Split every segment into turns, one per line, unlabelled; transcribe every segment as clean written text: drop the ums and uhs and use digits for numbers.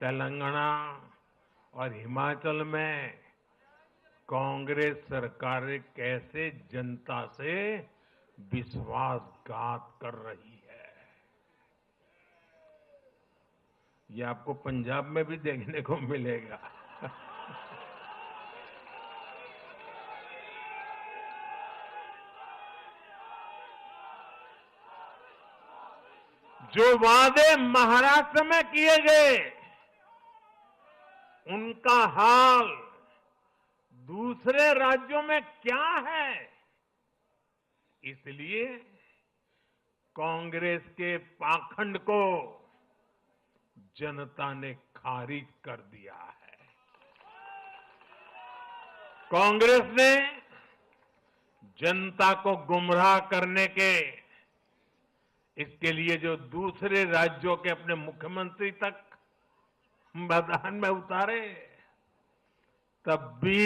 तेलंगाना और हिमाचल में कांग्रेस सरकार कैसे जनता से विश्वासघात कर रही है, ये आपको पंजाब में भी देखने को मिलेगा। जो वादे महाराष्ट्र में किए गए उनका हाल दूसरे राज्यों में क्या है, इसलिए कांग्रेस के पाखंड को जनता ने खारिज कर दिया है। कांग्रेस ने जनता को गुमराह करने के इसके लिए जो दूसरे राज्यों के अपने मुख्यमंत्री तक मैदान में उतारे, तब भी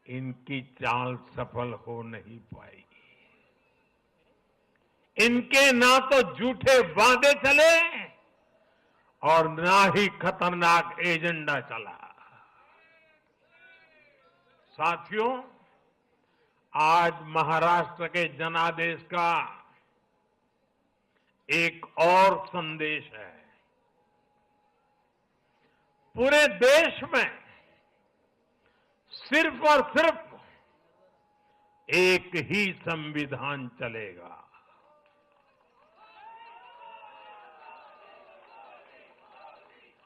इनकी चाल सफल हो नहीं पाई। इनके ना तो झूठे वादे चले और ना ही खतरनाक एजेंडा चला। साथियों, आज महाराष्ट्र के जनादेश का एक और संदेश है। पूरे देश में सिर्फ और सिर्फ एक ही संविधान चलेगा।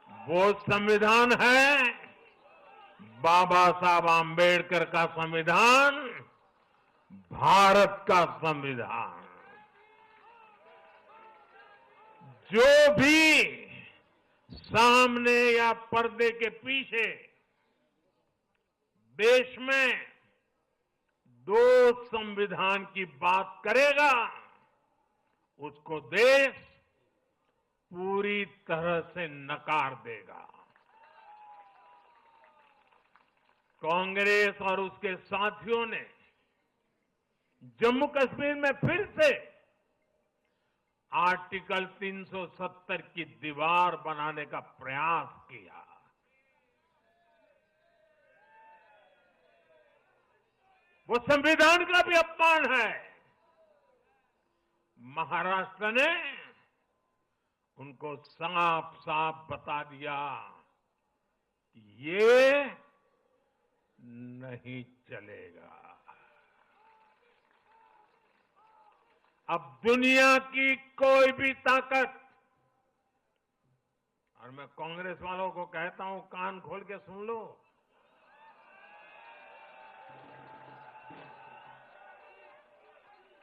वो संविधान है बाबा साहब आम्बेडकर का संविधान, भारत का संविधान। जो भी सामने या पर्दे के पीछे देश में दो संविधान की बात करेगा, उसको देश पूरी तरह से नकार देगा। कांग्रेस और उसके साथियों ने जम्मू कश्मीर में फिर से आर्टिकल 370 की दीवार बनाने का प्रयास किया। वो संविधान का भी अपमान है। महाराष्ट्र ने उनको साफ साफ बता दिया कि ये नहीं चलेगा। अब दुनिया की कोई भी ताकत, और मैं कांग्रेस वालों को कहता हूं, कान खोल के सुन लो,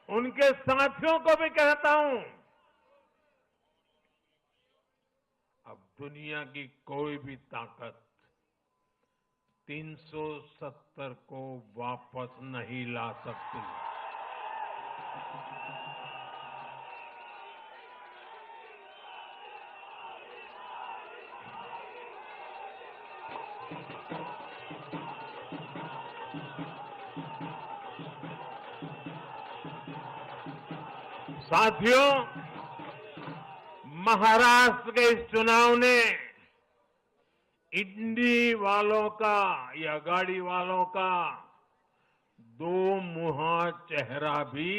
उनके साथियों को भी कहता हूं, अब दुनिया की कोई भी ताकत 370 को वापस नहीं ला सकती। साथियों, महाराष्ट्र के इस चुनाव ने इंडी वालों का या गाड़ी वालों का दो मुहा चेहरा भी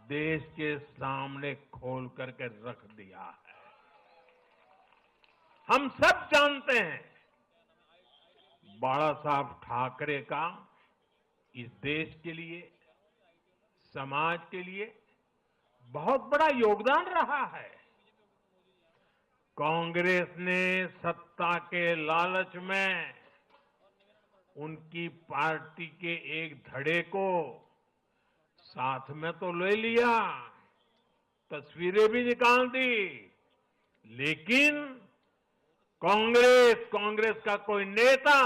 देश के सामने खोल करके रख दिया है। हम सब जानते हैं बाला साहब ठाकरे का इस देश के लिए, समाज के लिए बहुत बड़ा योगदान रहा है। कांग्रेस ने सत्ता के लालच में उनकी पार्टी के एक धड़े को साथ में तो ले लिया, तस्वीरें भी निकाल दी, लेकिन कांग्रेस का कोई नेता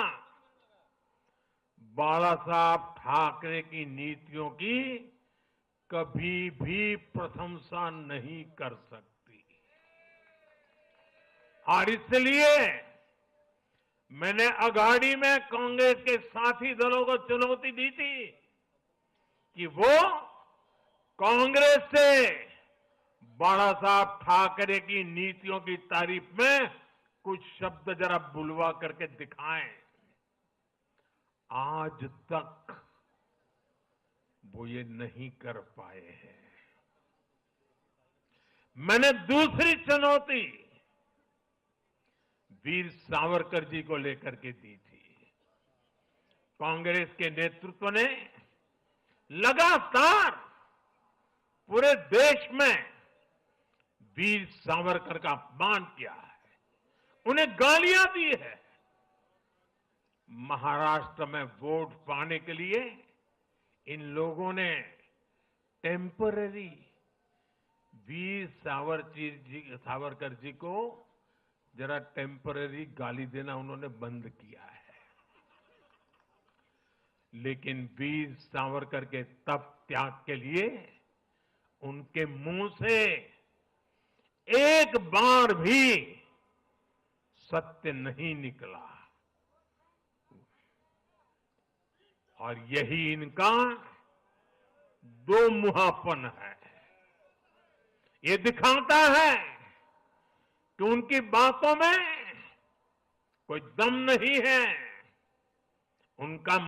बाला साहब ठाकरे की नीतियों की कभी भी प्रशंसा नहीं कर सकती। और इसलिए मैंने अघाड़ी में कांग्रेस के साथी दलों को चुनौती दी थी कि वो कांग्रेस से बाला साहब ठाकरे की नीतियों की तारीफ में कुछ शब्द जरा बुलवा करके दिखाएं। आज तक वो ये नहीं कर पाए हैं। मैंने दूसरी चुनौती वीर सावरकर जी को लेकर के दी थी। कांग्रेस के नेतृत्व ने लगातार पूरे देश में वीर सावरकर का अपमान किया है, उन्हें गालियां दी है। महाराष्ट्र में वोट पाने के लिए इन लोगों ने टेम्पररी वीर सावरकर जी को जरा टेम्पररी गाली देना उन्होंने बंद किया है। लेकिन वीर सावरकर के तप त्याग के लिए उनके मुंह से एक बार भी सत्य नहीं निकला और यही इनका दो मुहापन है। ये दिखाता है कि उनकी बातों में कोई दम नहीं है। उनका